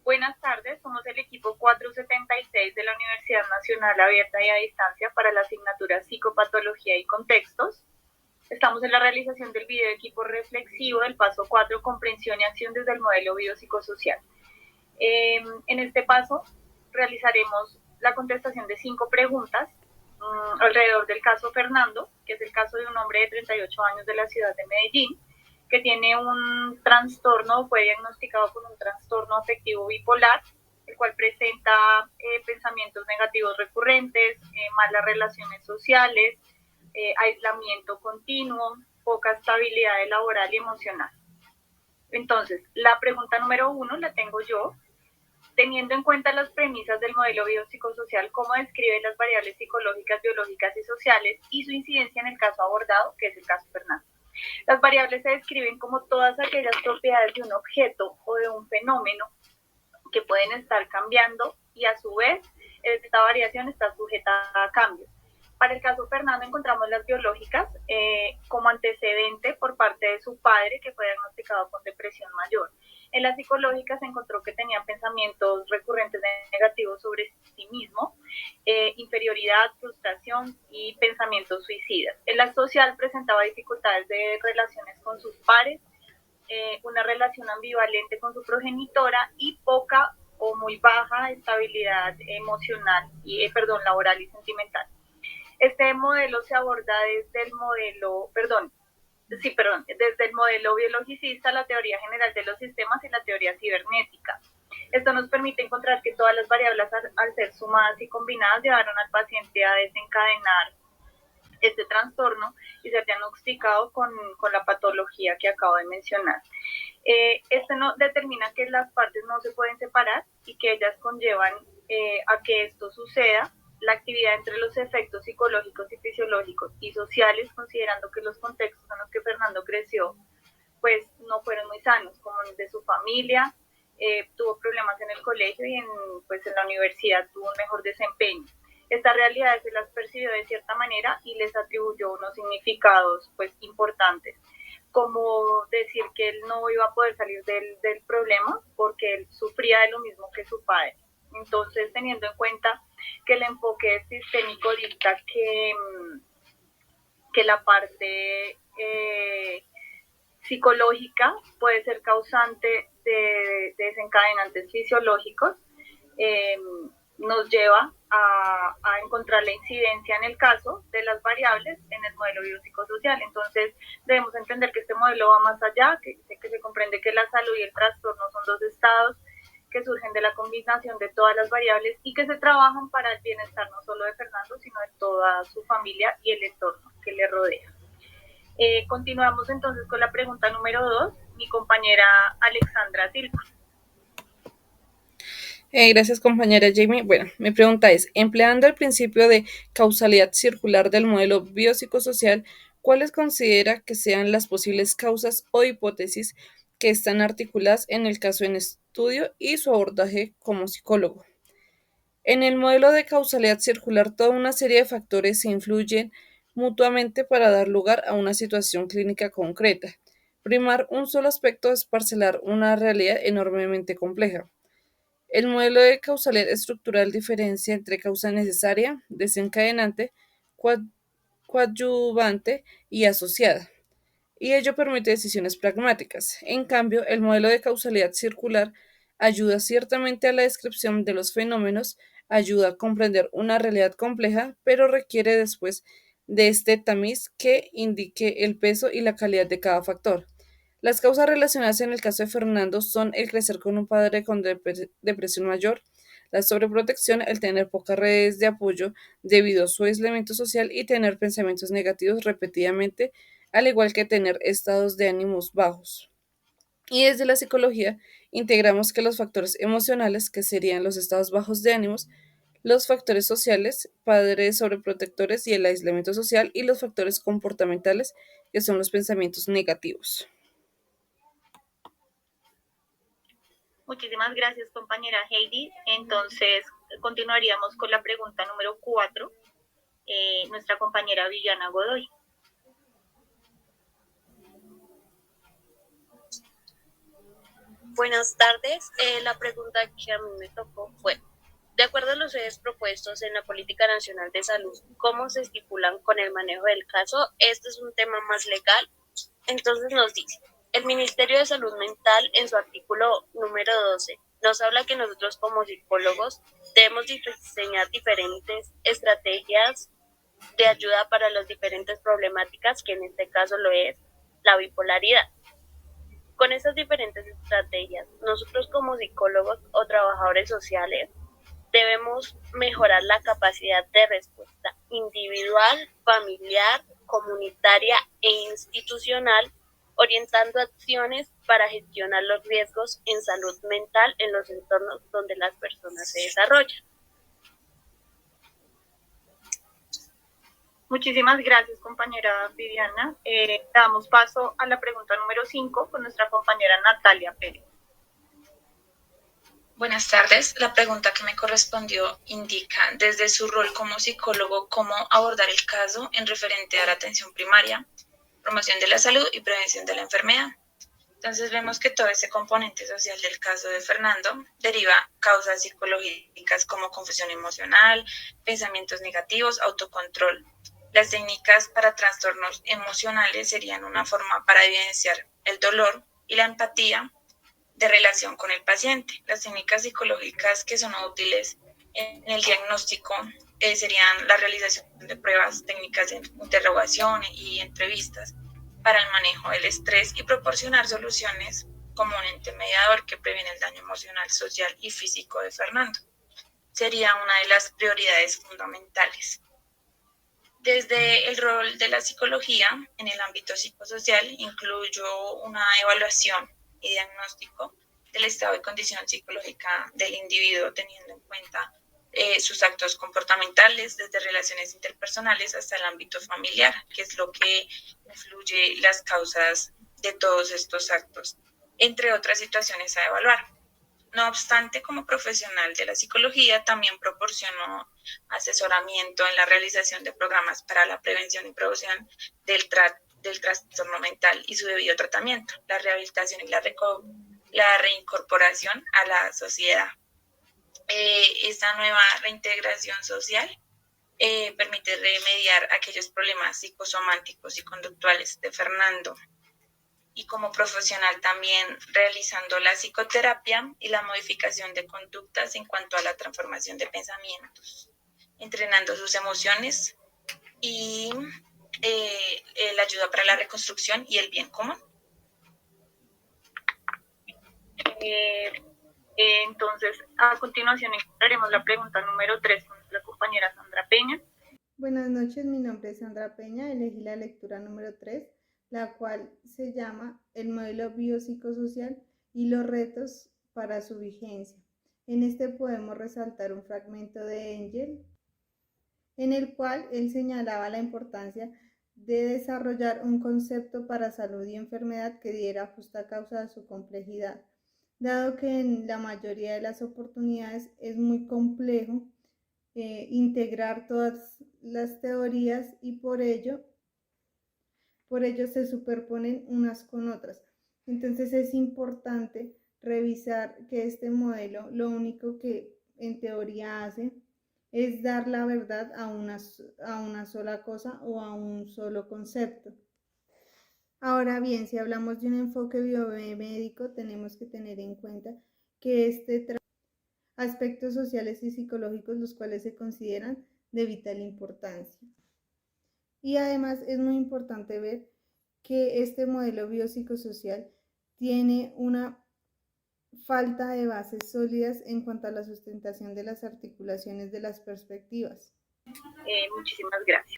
Buenas tardes, somos el equipo 476 de la Universidad Nacional Abierta y a Distancia para la asignatura Psicopatología y Contextos. Estamos en la realización del video equipo reflexivo del paso 4, comprensión y acción desde el modelo biopsicosocial. En este paso realizaremos la contestación de 5 preguntas alrededor del caso Fernando, que es el caso de un hombre de 38 años de la ciudad de Medellín, que tiene un trastorno, fue diagnosticado con un trastorno afectivo bipolar, el cual presenta pensamientos negativos recurrentes, malas relaciones sociales, aislamiento continuo, poca estabilidad laboral y emocional. Entonces, la pregunta número 1 la tengo yo. Teniendo en cuenta las premisas del modelo biopsicosocial, ¿cómo describe las variables psicológicas, biológicas y sociales y su incidencia en el caso abordado, que es el caso Fernando? Las variables se describen como todas aquellas propiedades de un objeto o de un fenómeno que pueden estar cambiando y a su vez esta variación está sujeta a cambios. Para el caso Fernando encontramos las biológicas como antecedente por parte de su padre, que fue diagnosticado con depresión mayor. En las psicológicas se encontró que tenía pensamientos recurrentes negativos sobre sí mismo, inferioridad, frustración y pensamientos suicidas. En la social presentaba dificultades de relaciones con sus pares, una relación ambivalente con su progenitora y poca o muy baja estabilidad emocional y, laboral y sentimental. Este modelo se aborda desde el modelo, desde el modelo biologicista, la teoría general de los sistemas y la teoría cibernética. Esto nos permite encontrar que todas las variables, al ser sumadas y combinadas, llevaron al paciente a desencadenar este trastorno y ser diagnosticado con la patología que acabo de mencionar. Esto no determina que las partes no se pueden separar y que ellas conllevan a que esto suceda, la actividad entre los efectos psicológicos y fisiológicos y sociales, considerando que los contextos en los que Fernando creció pues no fueron muy sanos, como el de su familia, tuvo problemas en el colegio y en la universidad tuvo un mejor desempeño. Estas realidades se las percibió de cierta manera y les atribuyó unos significados pues importantes, como decir que él no iba a poder salir del problema porque él sufría de lo mismo que su padre. Entonces, teniendo en cuenta que el enfoque sistémico dicta que la parte psicológica puede ser causante de desencadenantes fisiológicos, nos lleva a encontrar la incidencia en el caso de las variables en el modelo biopsicosocial. Entonces debemos entender que este modelo va más allá, que se comprende que la salud y el trastorno son dos estados que surgen de la combinación de todas las variables y que se trabajan para el bienestar no solo de Fernando, sino de toda su familia y el entorno que le rodea. Continuamos entonces con la pregunta número 2, mi compañera Alexandra Silva. Gracias, compañera Jamie. Bueno, mi pregunta es, empleando el principio de causalidad circular del modelo biopsicosocial, ¿cuáles considera que sean las posibles causas o hipótesis que están articuladas en el caso en estudio y su abordaje como psicólogo? En el modelo de causalidad circular, toda una serie de factores se influyen mutuamente para dar lugar a una situación clínica concreta. Primar un solo aspecto es parcelar una realidad enormemente compleja. El modelo de causalidad estructural diferencia entre causa necesaria, desencadenante, coadyuvante y asociada, y ello permite decisiones pragmáticas. En cambio, el modelo de causalidad circular ayuda ciertamente a la descripción de los fenómenos, ayuda a comprender una realidad compleja, pero requiere después de este tamiz que indique el peso y la calidad de cada factor. Las causas relacionadas en el caso de Fernando son el crecer con un padre con depresión mayor, la sobreprotección, el tener pocas redes de apoyo debido a su aislamiento social y tener pensamientos negativos repetidamente, al igual que tener estados de ánimos bajos. Y desde la psicología integramos que los factores emocionales, que serían los estados bajos de ánimos, los factores sociales, padres sobreprotectores y el aislamiento social, y los factores comportamentales, que son los pensamientos negativos. Muchísimas gracias, compañera Heidi. Entonces, continuaríamos con la pregunta número 4, nuestra compañera Villana Godoy. Buenas tardes. La pregunta que a mí me tocó fue, de acuerdo a los ejes propuestos en la Política Nacional de Salud, ¿cómo se estipulan con el manejo del caso? Este es un tema más legal. Entonces nos dice, el Ministerio de Salud Mental en su artículo número 12 nos habla que nosotros como psicólogos debemos diseñar diferentes estrategias de ayuda para las diferentes problemáticas, que en este caso lo es la bipolaridad. Con estas diferentes estrategias, nosotros como psicólogos o trabajadores sociales debemos mejorar la capacidad de respuesta individual, familiar, comunitaria e institucional, orientando acciones para gestionar los riesgos en salud mental en los entornos donde las personas se desarrollan. Muchísimas gracias, compañera Viviana. Damos paso a la pregunta número 5 con nuestra compañera Natalia Pérez. Buenas tardes. La pregunta que me correspondió indica, desde su rol como psicólogo, cómo abordar el caso en referente a la atención primaria, promoción de la salud y prevención de la enfermedad. Entonces vemos que todo ese componente social del caso de Fernando deriva causas psicológicas como confusión emocional, pensamientos negativos, autocontrol. Las técnicas para trastornos emocionales serían una forma para evidenciar el dolor y la empatía de relación con el paciente. Las técnicas psicológicas que son útiles en el diagnóstico serían la realización de pruebas, técnicas de interrogación y entrevistas para el manejo del estrés y proporcionar soluciones como un ente mediador que previene el daño emocional, social y físico de Fernando. Sería una de las prioridades fundamentales. Desde el rol de la psicología en el ámbito psicosocial, incluyo una evaluación y diagnóstico del estado de condición psicológica del individuo, teniendo en cuenta sus actos comportamentales, desde relaciones interpersonales hasta el ámbito familiar, que es lo que influye las causas de todos estos actos, entre otras situaciones a evaluar. No obstante, como profesional de la psicología, también proporciono asesoramiento en la realización de programas para la prevención y promoción del trastorno mental y su debido tratamiento, la rehabilitación y la reincorporación a la sociedad. Esta nueva reintegración social permite remediar aquellos problemas psicosomáticos y conductuales de Fernando, y como profesional también realizando la psicoterapia y la modificación de conductas en cuanto a la transformación de pensamientos, entrenando sus emociones y la ayuda para la reconstrucción y el bien común. Entonces, a continuación encontraremos la pregunta número 3 con nuestra compañera Sandra Peña. Buenas noches, mi nombre es Sandra Peña, elegí la lectura número 3, la cual se llama El modelo biopsicosocial y los retos para su vigencia. En este podemos resaltar un fragmento de Engel, en el cual él señalaba la importancia de desarrollar un concepto para salud y enfermedad que diera justa causa a su complejidad, dado que en la mayoría de las oportunidades es muy complejo integrar todas las teorías y por ello se superponen unas con otras. Entonces es importante revisar que este modelo lo único que en teoría hace es dar la verdad a una sola cosa o a un solo concepto. Ahora bien, si hablamos de un enfoque biomédico, tenemos que tener en cuenta que aspectos sociales y psicológicos los cuales se consideran de vital importancia. Y además es muy importante ver que este modelo biopsicosocial tiene una falta de bases sólidas en cuanto a la sustentación de las articulaciones de las perspectivas. Muchísimas gracias.